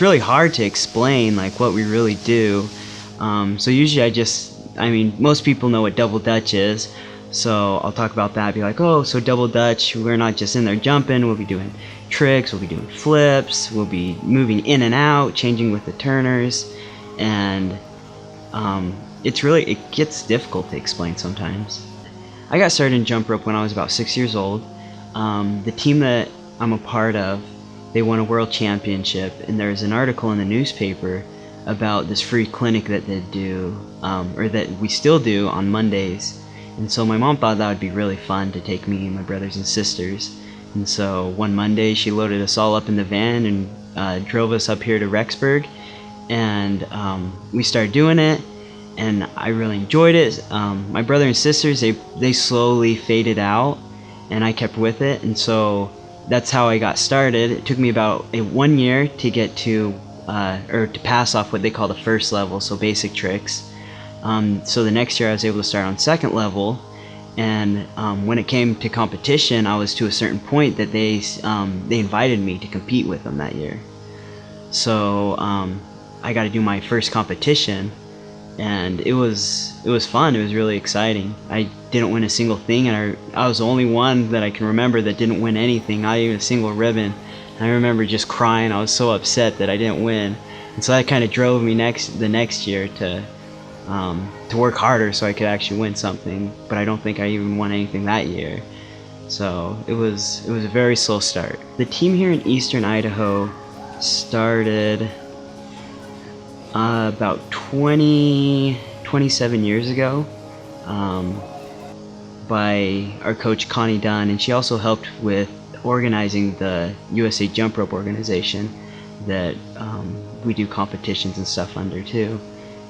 really hard to explain like what we really do. So usually most people know what double dutch is, so I'll talk about that, be like, oh, so double dutch, we're not just in there jumping, we'll be doing tricks, we'll be doing flips, we'll be moving in and out, changing with the turners, and it gets difficult to explain sometimes. I got started in jump rope when I was about 6 years old. The team that I'm a part of, they won a world championship, and there's an article in the newspaper about this free clinic that they do, or that we still do on Mondays. And so my mom thought that would be really fun to take me and my brothers and sisters. And so one Monday she loaded us all up in the van and drove us up here to Rexburg, and we started doing it, and I really enjoyed it. My brother and sisters, they slowly faded out, and I kept with it, and so that's how I got started. It took me about 1 year to get to or to pass off what they call the first level, so basic tricks. So the next year I was able to start on second level, and when it came to competition, I was to a certain point that they invited me to compete with them that year. So I got to do my first competition, and it was fun. It was really exciting. I didn't win a single thing, and I was the only one that I can remember that didn't win anything, not even a single ribbon. And I remember just crying. I was so upset that I didn't win, and so that kind of drove me the next year to work harder so I could actually win something. But I don't think I even won anything that year. So it was a very slow start. The team here in Eastern Idaho started about 27 years ago by our coach Connie Dunn, and she also helped with organizing the USA Jump Rope organization that we do competitions and stuff under too.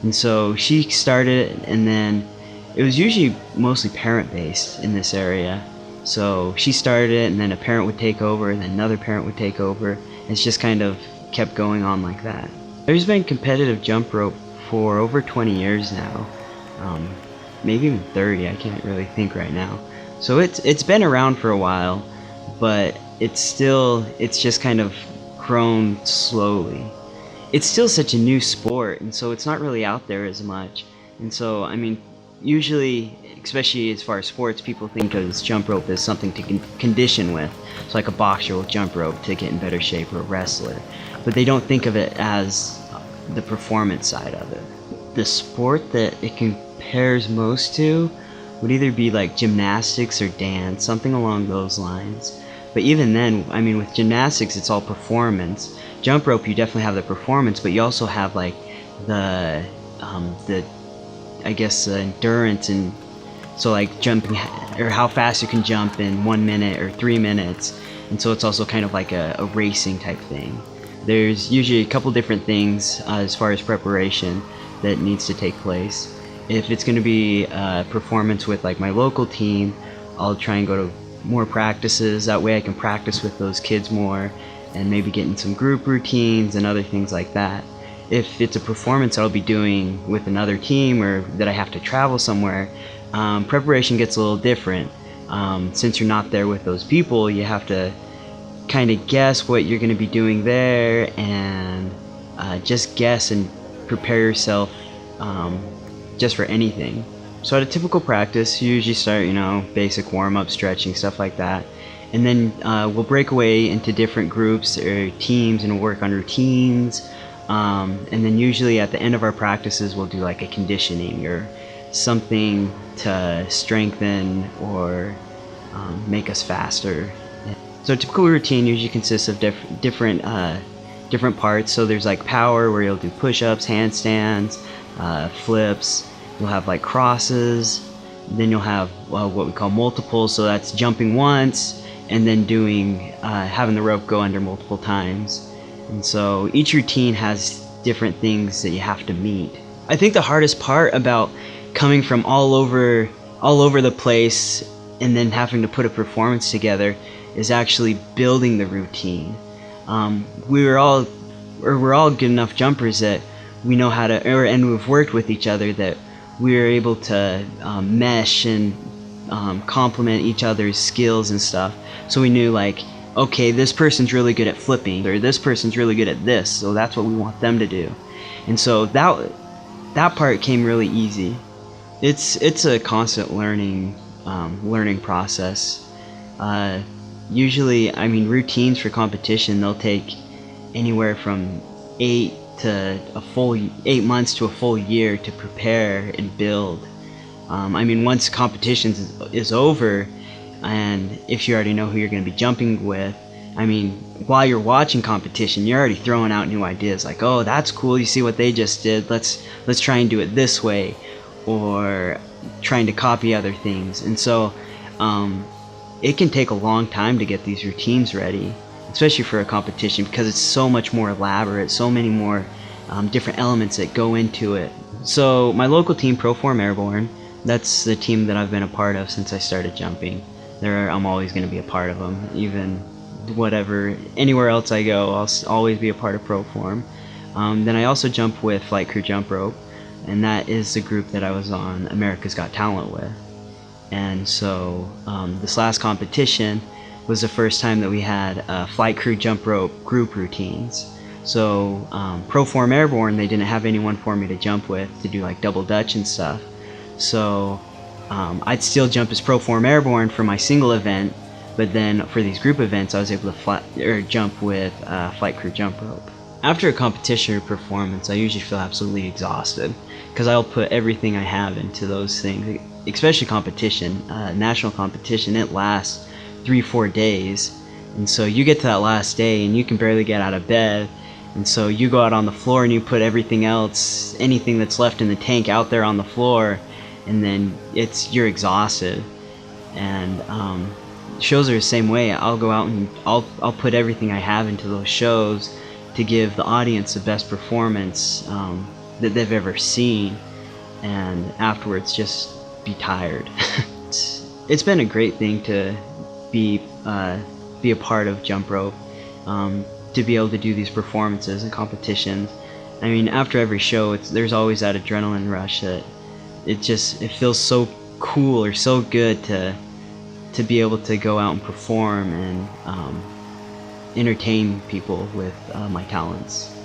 And so she started it, and then it was usually mostly parent-based in this area. So she started it, and then a parent would take over, and then another parent would take over. And it's just kind of kept going on like that. There's been competitive jump rope for over 20 years now, maybe even 30. I can't really think right now. So it's been around for a while, but it's just kind of grown slowly. It's still such a new sport, and so it's not really out there as much. And so, I mean, usually, especially as far as sports, people think of jump rope as something to condition with. So like a boxer will jump rope to get in better shape, or a wrestler. But they don't think of it as the performance side of it. The sport that it compares most to would either be like gymnastics or dance, something along those lines. But even then, I mean, with gymnastics, it's all performance. Jump rope, you definitely have the performance, but you also have like the endurance, and so like jumping, or how fast you can jump in 1 minute or 3 minutes. And so it's also kind of like a racing type thing. There's usually a couple different things as far as preparation that needs to take place. If it's going to be performance with like my local team, I'll try and go to more practices. That way I can practice with those kids more, and maybe get in some group routines and other things like that. If it's a performance I'll be doing with another team, or that I have to travel somewhere, preparation gets a little different. Since you're not there with those people, you have to kind of guess what you're going to be doing there, and just guess and prepare yourself just for anything. So at a typical practice, you usually start, basic warm-up, stretching, stuff like that. And then we'll break away into different groups or teams and work on routines. And then usually at the end of our practices, we'll do like a conditioning or something to strengthen or make us faster. So a typical routine usually consists of different parts. So there's like power, where you'll do push-ups, handstands, flips. You'll have like crosses. Then you'll have what we call multiples. So that's jumping once, and then having the rope go under multiple times. And so each routine has different things that you have to meet. I think the hardest part about coming from all over the place and then having to put a performance together is actually building the routine. We're all good enough jumpers that we know how to, and we've worked with each other, that we're able to mesh and complement each other's skills and stuff. So we knew like okay, this person's really good at flipping, or this person's really good at this, so that's what we want them to do. And so that part came really easy. It's a constant learning process. Usually, I mean, routines for competition, they'll take anywhere from 8 months to a full year to prepare and build. I mean, once competition is over, and if you already know who you're going to be jumping with, I mean, while you're watching competition, you're already throwing out new ideas like, oh, that's cool, you see what they just did, let's try and do it this way, or trying to copy other things. And so it can take a long time to get these routines ready, especially for a competition, because it's so much more elaborate, so many more different elements that go into it. So my local team, Proform Airborne, that's the team that I've been a part of since I started jumping. I'm always going to be a part of them, even anywhere else I go, I'll always be a part of Proform. Then I also jump with Flight Crew Jump Rope, and that is the group that I was on America's Got Talent with. And so this last competition was the first time that we had Flight Crew Jump Rope group routines. So Proform Airborne, they didn't have anyone for me to jump with to do like double dutch and stuff. So I'd still jump as Proform Airborne for my single event, but then for these group events I was able to jump with Flight Crew Jump Rope. After a competition or performance, I usually feel absolutely exhausted because I'll put everything I have into those things, especially competition. National competition, it lasts 3-4 days, and so you get to that last day and you can barely get out of bed, and so you go out on the floor and you put everything else, anything that's left in the tank, out there on the floor, and then you're exhausted. And shows are the same way. I'll go out and I'll put everything I have into those shows to give the audience the best performance that they've ever seen, and afterwards just be tired. It's been a great thing to be a part of Jump Rope, to be able to do these performances and competitions. I mean, after every show, there's always that adrenaline rush that it feels so cool or so good to be able to go out and perform and entertain people with my talents.